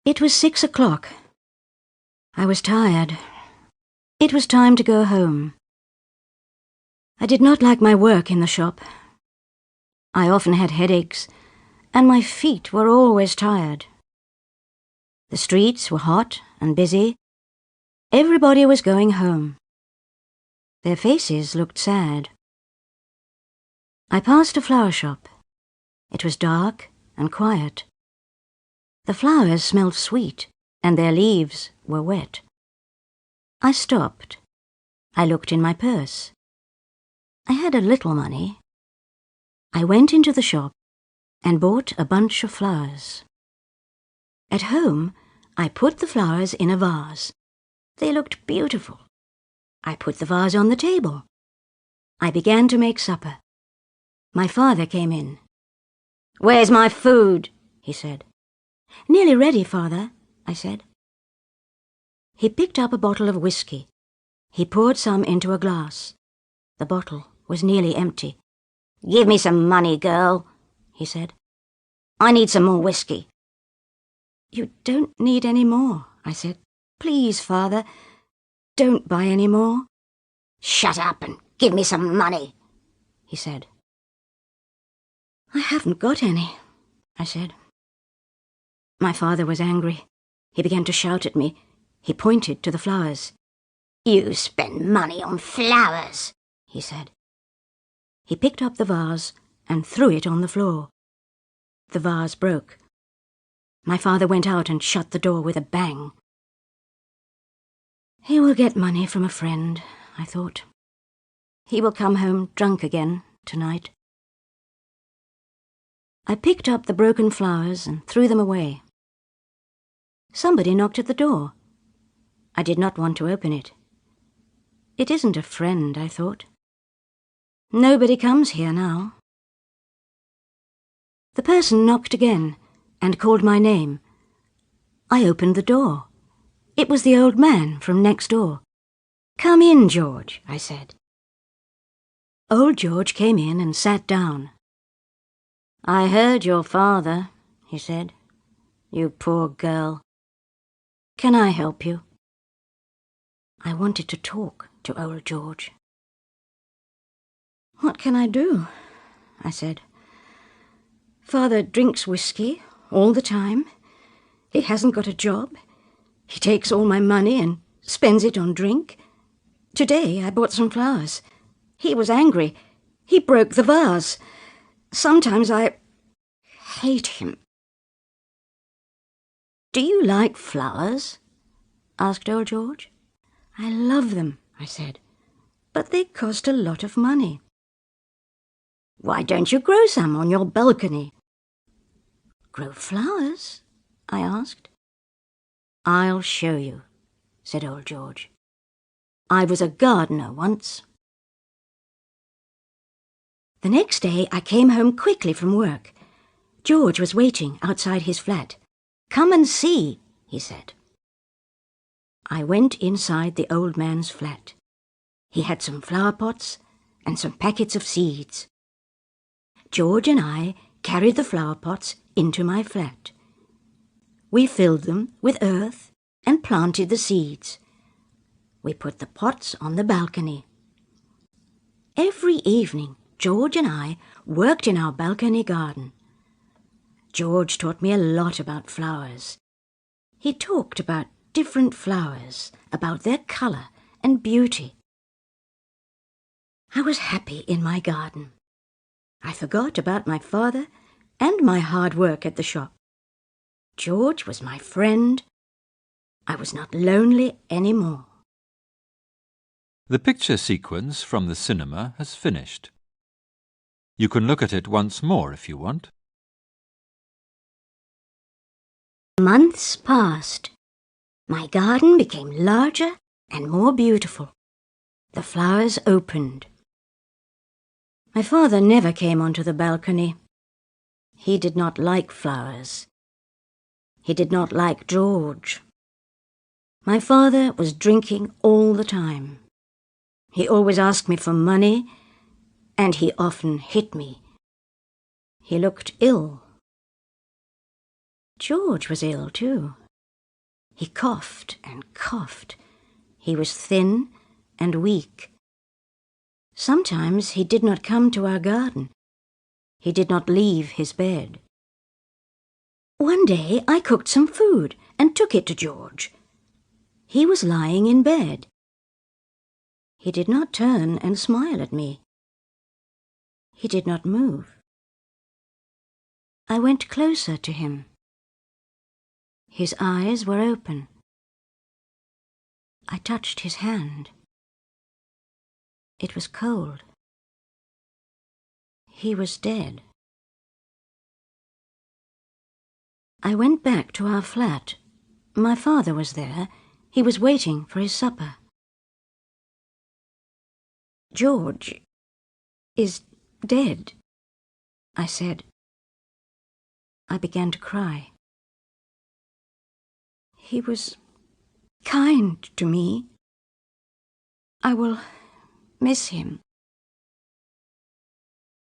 It was 6 o'clock. I was tired. It was time to go home. I did not like my work in the shop. I often had headaches, and my feet were always tired. The streets were hot and busy. Everybody was going home. Their faces looked sad. I passed a flower shop. It was dark and quiet. The flowers smelled sweet, and their leaves were wet. I stopped. I looked in my purse. I had a little money. I went into the shop and bought a bunch of flowers. At home, I put the flowers in a vase. They looked beautiful. I put the vase on the table. I began to make supper. My father came in. "Where's my food?" he said. "Nearly ready, Father," I said. He picked up a bottle of whiskey. He poured some into a glass. The bottle was nearly empty. "Give me some money, girl," he said. "I need some more whiskey." "You don't need any more," I said. "Please, Father, don't buy any more." "Shut up and give me some money," he said. "I haven't got any," I said. My father was angry. He began to shout at me. He pointed to the flowers. "You spend money on flowers," he said. He picked up the vase and threw it on the floor. The vase broke. My father went out and shut the door with a bang. He will get money from a friend, I thought. He will come home drunk again tonight. I picked up the broken flowers and threw them away. Somebody knocked at the door. I did not want to open it. It isn't a friend, I thought. Nobody comes here now. The person knocked again and called my name. I opened the door. It was the old man from next door. "Come in, George," I said. Old George came in and sat down. "I heard your father," he said. "You poor girl. Can I help you?" I wanted to talk to old George. "What can I do?" I said. "Father drinks whiskey all the time. He hasn't got a job. He takes all my money and spends it on drink. Today I bought some flowers. He was angry. He broke the vase. Sometimes I hate him." "Do you like flowers?" asked old George. "I love them," I said, "but they cost a lot of money." "Why don't you grow some on your balcony?" "Grow flowers?" I asked. "I'll show you," said old George. "I was a gardener once." The next day I came home quickly from work. George was waiting outside his flat. "Come and see," he said. I went inside the old man's flat. He had some flower pots and some packets of seeds. George and I carried the flower pots into my flat. We filled them with earth and planted the seeds. We put the pots on the balcony. Every evening, George and I worked in our balcony garden. George taught me a lot about flowers. He talked about different flowers, about their colour and beauty. I was happy in my garden. I forgot about my father and my hard work at the shop. George was my friend. I was not lonely any more. The picture sequence from the cinema has finished. You can look at it once more if you want. Months passed. My garden became larger and more beautiful. The flowers opened. My father never came onto the balcony. He did not like flowers. He did not like George. My father was drinking all the time. He always asked me for money, and he often hit me. He looked ill. George was ill too. He coughed and coughed. He was thin and weak. Sometimes he did not come to our garden. He did not leave his bed. One day I cooked some food and took it to George. He was lying in bed. He did not turn and smile at me. He did not move. I went closer to him. His eyes were open. I touched his hand. It was cold. He was dead. I went back to our flat. My father was there. He was waiting for his supper. "George is dead," I said. I began to cry. "He was kind to me. I will miss him."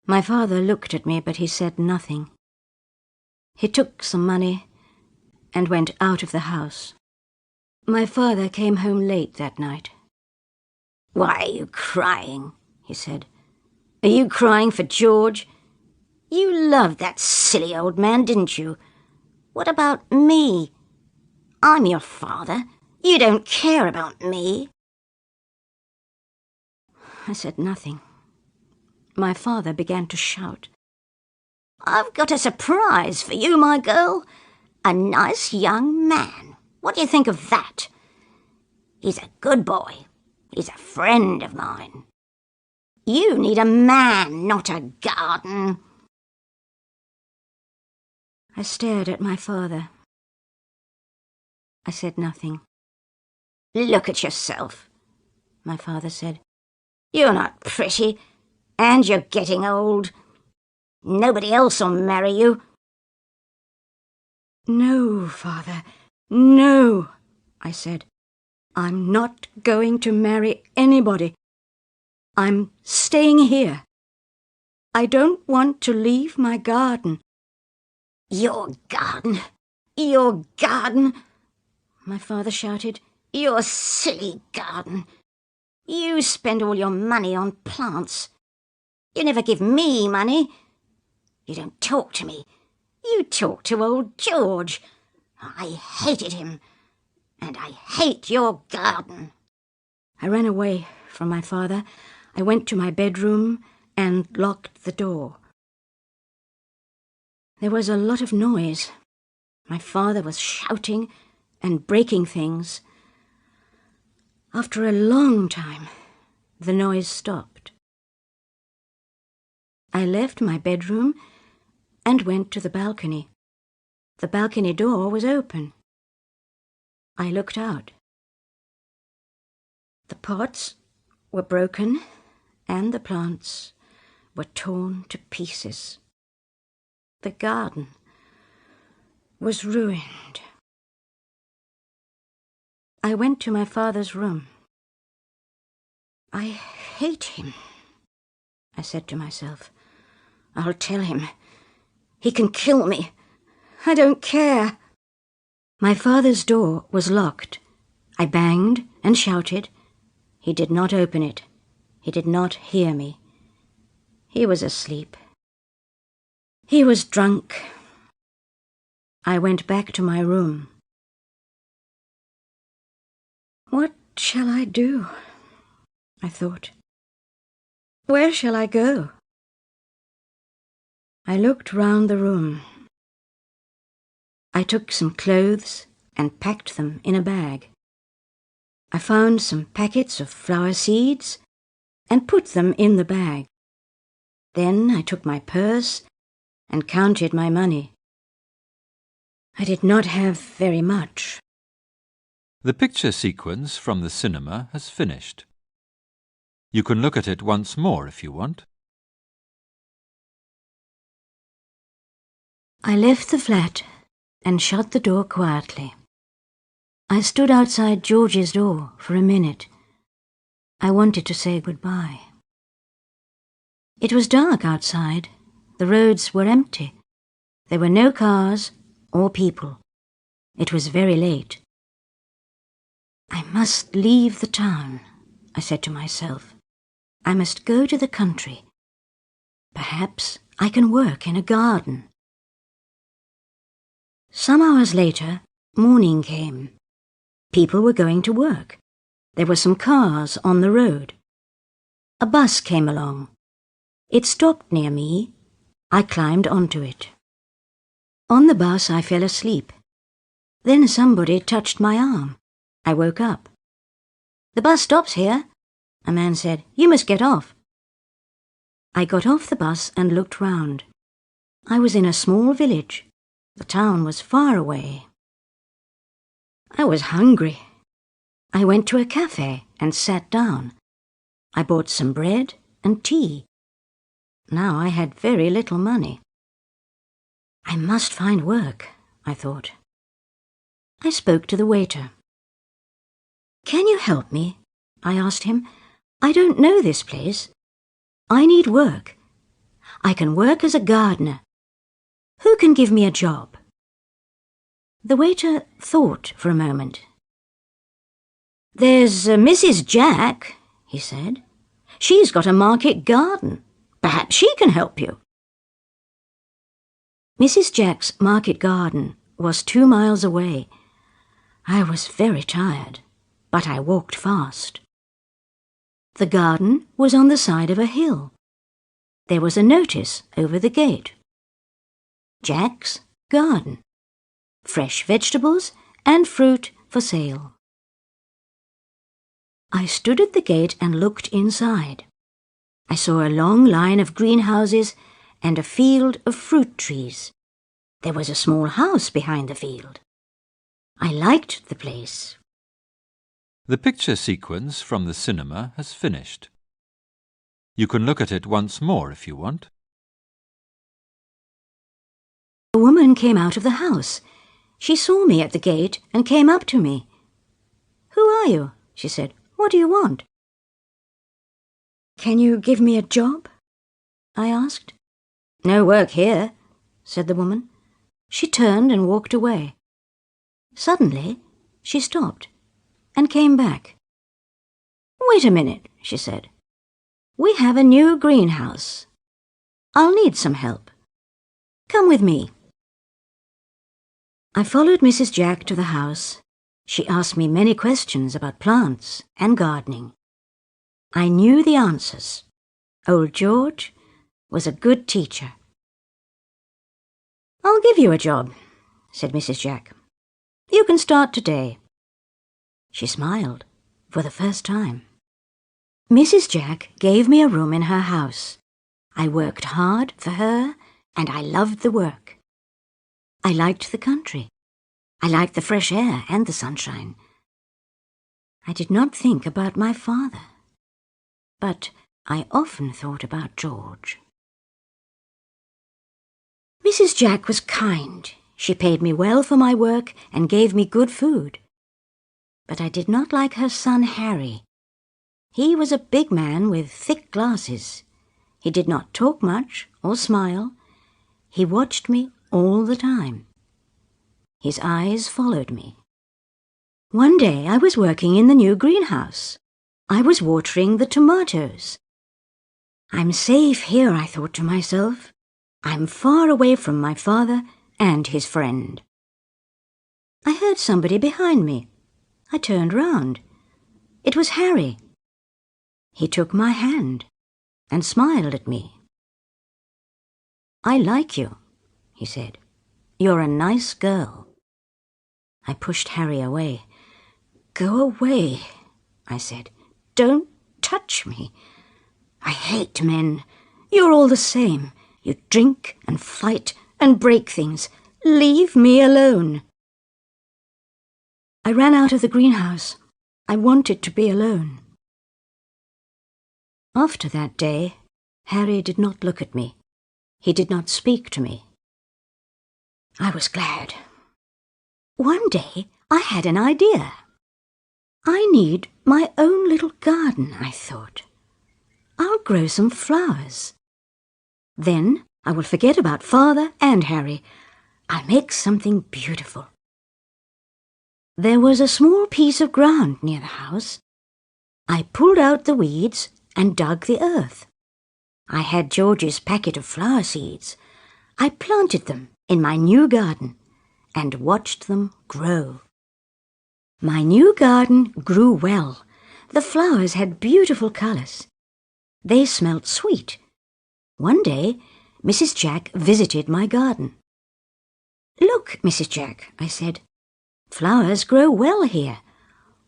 My father looked at me, but he said nothing. He took some money and went out of the house. My father came home late that night. "Why are you crying?" he said. "Are you crying for George? You loved that silly old man, didn't you? What about me? I'm your father. You don't care about me." I said nothing. My father began to shout. "I've got a surprise for you, my girl. A nice young man. What do you think of that? He's a good boy. He's a friend of mine. You need a man, not a garden." I stared at my father. I said nothing. "Look at yourself," my father said. "You're not pretty, and you're getting old. Nobody else will marry you." "No, father, no," I said. "I'm not going to marry anybody. I'm staying here. I don't want to leave my garden." "Your garden? Your garden?" my father shouted. "Your silly garden. You spend all your money on plants. You never give me money. You don't talk to me. You talk to old George. I hated him, and I hate your garden." I ran away from my father. I went to my bedroom and locked the door. There was a lot of noise. My father was shouting and breaking things. After a long time, the noise stopped. I left my bedroom and went to the balcony. The balcony door was open. I looked out. The pots were broken and the plants were torn to pieces. The garden was ruined. I went to my father's room. "I hate him," I said to myself. "I'll tell him. He can kill me. I don't care." My father's door was locked. I banged and shouted. He did not open it. He did not hear me. He was asleep. He was drunk. I went back to my room. "What shall I do?" I thought. "Where shall I go?" I looked round the room. I took some clothes and packed them in a bag. I found some packets of flower seeds and put them in the bag. Then I took my purse and counted my money. I did not have very much. The picture sequence from the cinema has finished. You can look at it once more if you want. I left the flat and shut the door quietly. I stood outside George's door for a minute. I wanted to say goodbye. It was dark outside. The roads were empty. There were no cars or people. It was very late. must leave the town, I said to myself. I must go to the country. Perhaps I can work in a garden. Some hours later, morning came. People were going to work. There were some cars on the road. A bus came along. It stopped near me. I climbed onto it. On the bus I fell asleep. Then somebody touched my arm. I woke up. "The bus stops here," a man said. "You must get off." I got off the bus and looked round. I was in a small village. The town was far away. I was hungry. I went to a cafe and sat down. I bought some bread and tea. Now I had very little money. I must find work, I thought. I spoke to the waiter. "Can you help me?" I asked him. "I don't know this place. I need work. I can work as a gardener. Who can give me a job?" The waiter thought for a moment. "There's Mrs. Jack," he said. "She's got a market garden. Perhaps she can help you." Mrs. Jack's market garden was 2 miles away. I was very tired, but I walked fast. The garden was on the side of a hill. There was a notice over the gate. Jack's Garden. Fresh vegetables and fruit for sale. I stood at the gate and looked inside. I saw a long line of greenhouses and a field of fruit trees. There was a small house behind the field. I liked the place. The picture sequence from the cinema has finished. You can look at it once more if you want. A woman came out of the house. She saw me at the gate and came up to me. "Who are you?" she said. "What do you want?" "Can you give me a job?" I asked. "No work here," said the woman. She turned and walked away. Suddenly, she stopped and came back. "Wait a minute," she said. "We have a new greenhouse. I'll need some help. Come with me." I followed Mrs. Jack to the house. She asked me many questions about plants and gardening. I knew the answers. Old George was a good teacher. "I'll give you a job," said Mrs. Jack. "You can start today." She smiled for the first time. Mrs. Jack gave me a room in her house. I worked hard for her, and I loved the work. I liked the country. I liked the fresh air and the sunshine. I did not think about my father, but I often thought about George. Mrs. Jack was kind. She paid me well for my work and gave me good food. But I did not like her son Harry. He was a big man with thick glasses. He did not talk much or smile. He watched me all the time. His eyes followed me. One day I was working in the new greenhouse. I was watering the tomatoes. "I'm safe here," I thought to myself. "I'm far away from my father and his friend." I heard somebody behind me. I turned round. It was Harry. He took my hand and smiled at me. "I like you," he said. "You're a nice girl." I pushed Harry away. "Go away," I said. "Don't touch me. I hate men. You're all the same. You drink and fight and break things. Leave me alone." I ran out of the greenhouse. I wanted to be alone. After that day, Harry did not look at me. He did not speak to me. I was glad. One day I had an idea. I need my own little garden, I thought. I'll grow some flowers. Then I will forget about Father and Harry. I'll make something beautiful. There was a small piece of ground near the house. I pulled out the weeds and dug the earth. I had George's packet of flower seeds. I planted them in my new garden and watched them grow. My new garden grew well. The flowers had beautiful colours. They smelt sweet. One day, Mrs. Jack visited my garden. "Look, Mrs. Jack," I said, "flowers grow well here.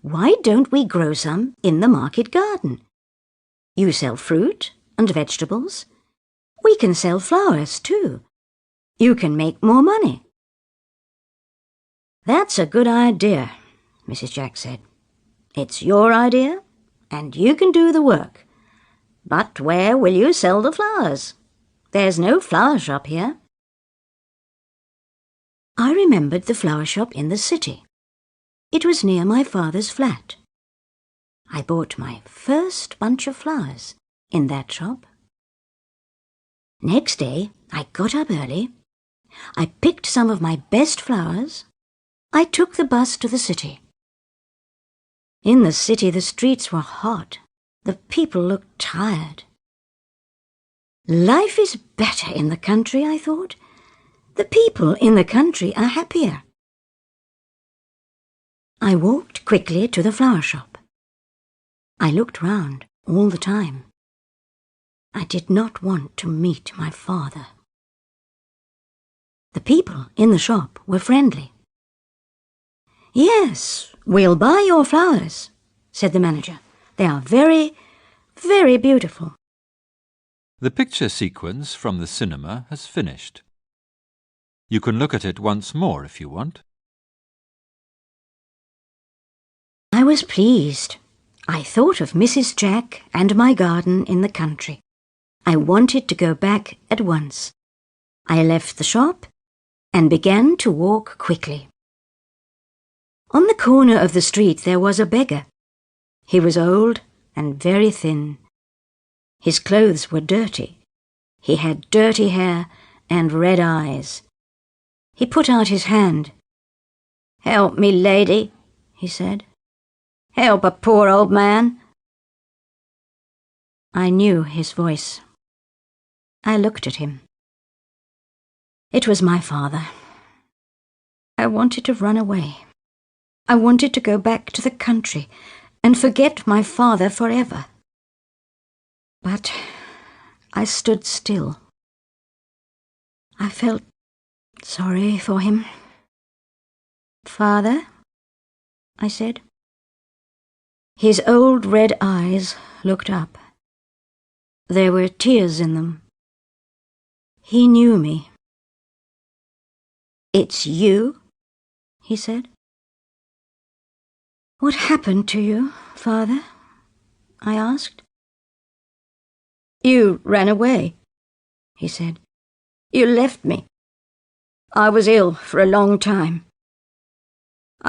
Why don't we grow some in the market garden? You sell fruit and vegetables. We can sell flowers too. You can make more money." "That's a good idea," Mrs. Jack said. "It's your idea, and you can do the work. But where will you sell the flowers? There's no flower shop here." I remembered the flower shop in the city. It was near my father's flat. I bought my first bunch of flowers in that shop. Next day, I got up early. I picked some of my best flowers. I took the bus to the city. In the city, the streets were hot. The people looked tired. Life is better in the country, I thought. The people in the country are happier. I walked quickly to the flower shop. I looked round all the time. I did not want to meet my father. The people in the shop were friendly. "Yes, we'll buy your flowers," said the manager. "They are very, very beautiful." The picture sequence from the cinema has finished. You can look at it once more if you want. I was pleased. I thought of Mrs. Jack and my garden in the country. I wanted to go back at once. I left the shop and began to walk quickly. On the corner of the street there was a beggar. He was old and very thin. His clothes were dirty. He had dirty hair and red eyes. He put out his hand. "Help me, lady," he said. "Help a poor old man." I knew his voice. I looked at him. It was my father. I wanted to run away. I wanted to go back to the country and forget my father forever. But I stood still. I felt sorry for him. "Father," I said. His old red eyes looked up. There were tears in them. He knew me. "It's you?" he said. "What happened to you, Father?" I asked. "You ran away," he said. "You left me. I was ill for a long time.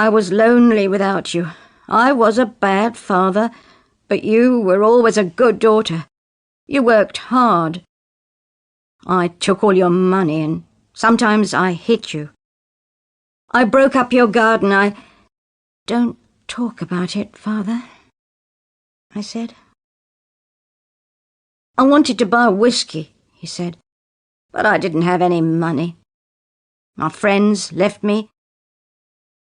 I was lonely without you. I was a bad father, but you were always a good daughter. You worked hard. I took all your money and sometimes I hit you. I broke up your garden. Don't talk about it, Father," I said. "I wanted to buy whiskey," he said, "but I didn't have any money. My friends left me.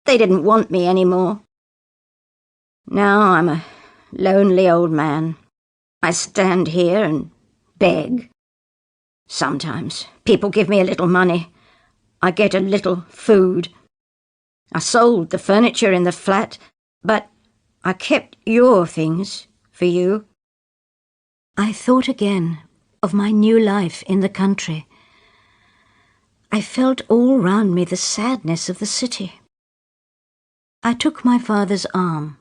They didn't want me anymore. Now I'm a lonely old man. I stand here and beg. Sometimes people give me a little money. I get a little food. I sold the furniture in the flat, but I kept your things for you." I thought again of my new life in the country. I felt all round me the sadness of the city. I took my father's arm.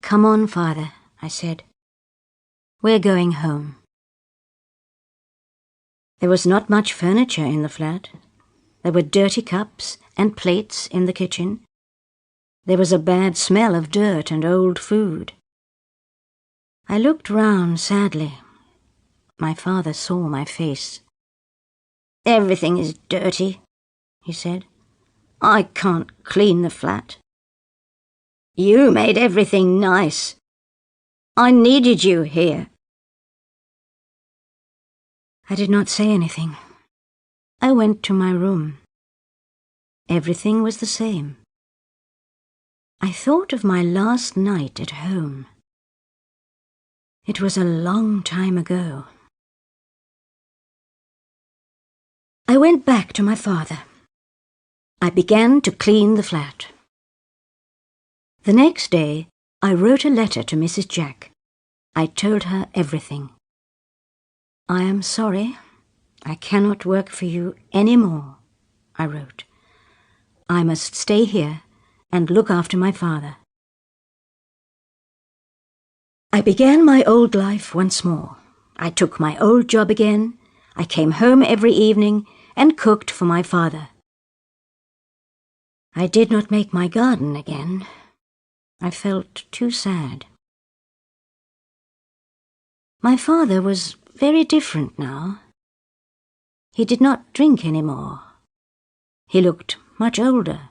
"Come on, Father," I said. "We're going home." There was not much furniture in the flat. There were dirty cups and plates in the kitchen. There was a bad smell of dirt and old food. I looked round sadly. My father saw my face. "Everything is dirty," he said. I can't clean the flat. You made everything nice. I needed you here. I did not say anything. I went to my room. Everything was the same. I thought of my last night at home. It was a long time ago. I went back to my father. I began to clean the flat. The next day, I wrote a letter to Mrs. Jack. I told her everything. I am sorry. I cannot work for you any more, I wrote. I must stay here and look after my father. I began my old life once more. I took my old job again. I came home every evening and cooked for my father. I did not make my garden again. I felt too sad. My father was very different now. He did not drink any more. He looked much older.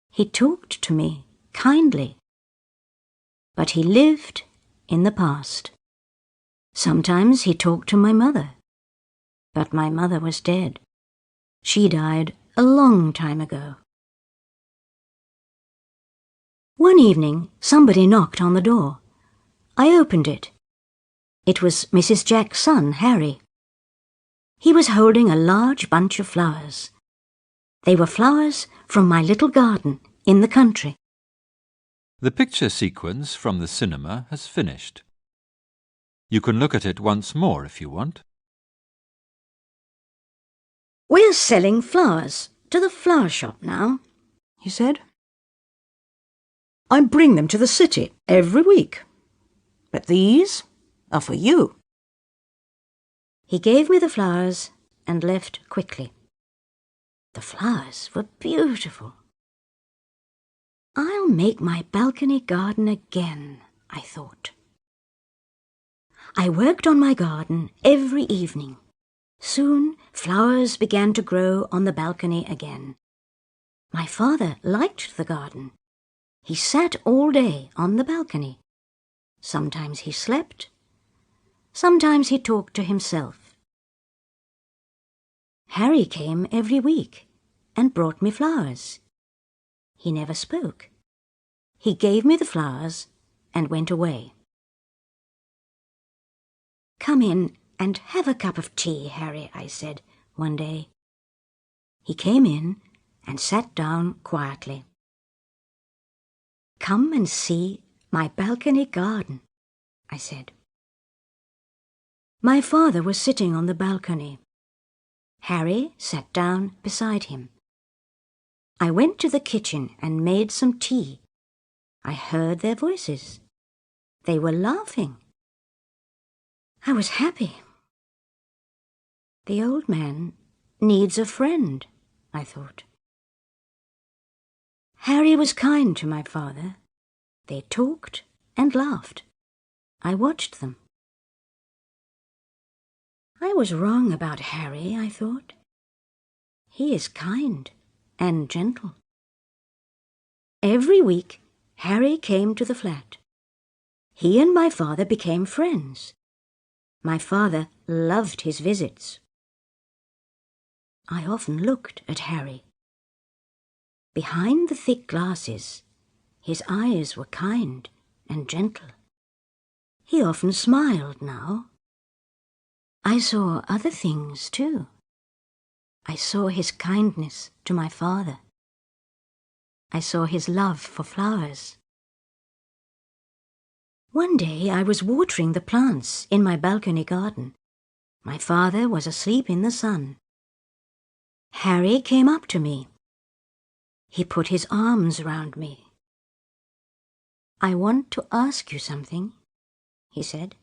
He talked to me kindly. But he lived in the past. Sometimes he talked to my mother. But my mother was dead. She died a long time ago. One evening, somebody knocked on the door. I opened it. It was Mrs. Jack's son, Harry. He was holding a large bunch of flowers. They were flowers from my little garden in the country. The picture sequence from the cinema has finished. You can look at it once more if you want. We're selling flowers to the flower shop now, he said. I bring them to the city every week. But these are for you. He gave me the flowers and left quickly. The flowers were beautiful. I'll make my balcony garden again, I thought. I worked on my garden every evening. Soon flowers began to grow on the balcony again. My father liked the garden. He sat all day on the balcony. Sometimes he slept. Sometimes he talked to himself. Harry came every week and brought me flowers. He never spoke. He gave me the flowers and went away. Come in and have a cup of tea, Harry, I said one day. He came in and sat down quietly. Come and see my balcony garden, I said. My father was sitting on the balcony. Harry sat down beside him. I went to the kitchen and made some tea. I heard their voices. They were laughing. I was happy. The old man needs a friend, I thought. Harry was kind to my father. They talked and laughed. I watched them. I was wrong about Harry, I thought. He is kind and gentle. Every week, Harry came to the flat. He and my father became friends. My father loved his visits. I often looked at Harry. Behind the thick glasses, his eyes were kind and gentle. He often smiled now. I saw other things too. I saw his kindness to my father. I saw his love for flowers. One day I was watering the plants in my balcony garden. My father was asleep in the sun. Harry came up to me. He put his arms round me. I want to ask you something, he said.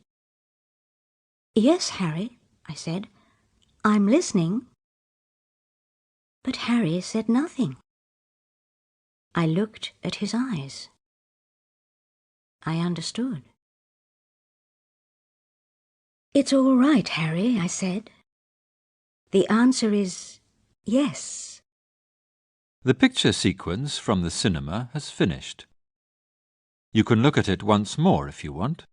Yes, Harry, I said. I'm listening. But Harry said nothing. I looked at his eyes. I understood. It's all right, Harry, I said. The answer is yes. The picture sequence from the cinema has finished. You can look at it once more if you want.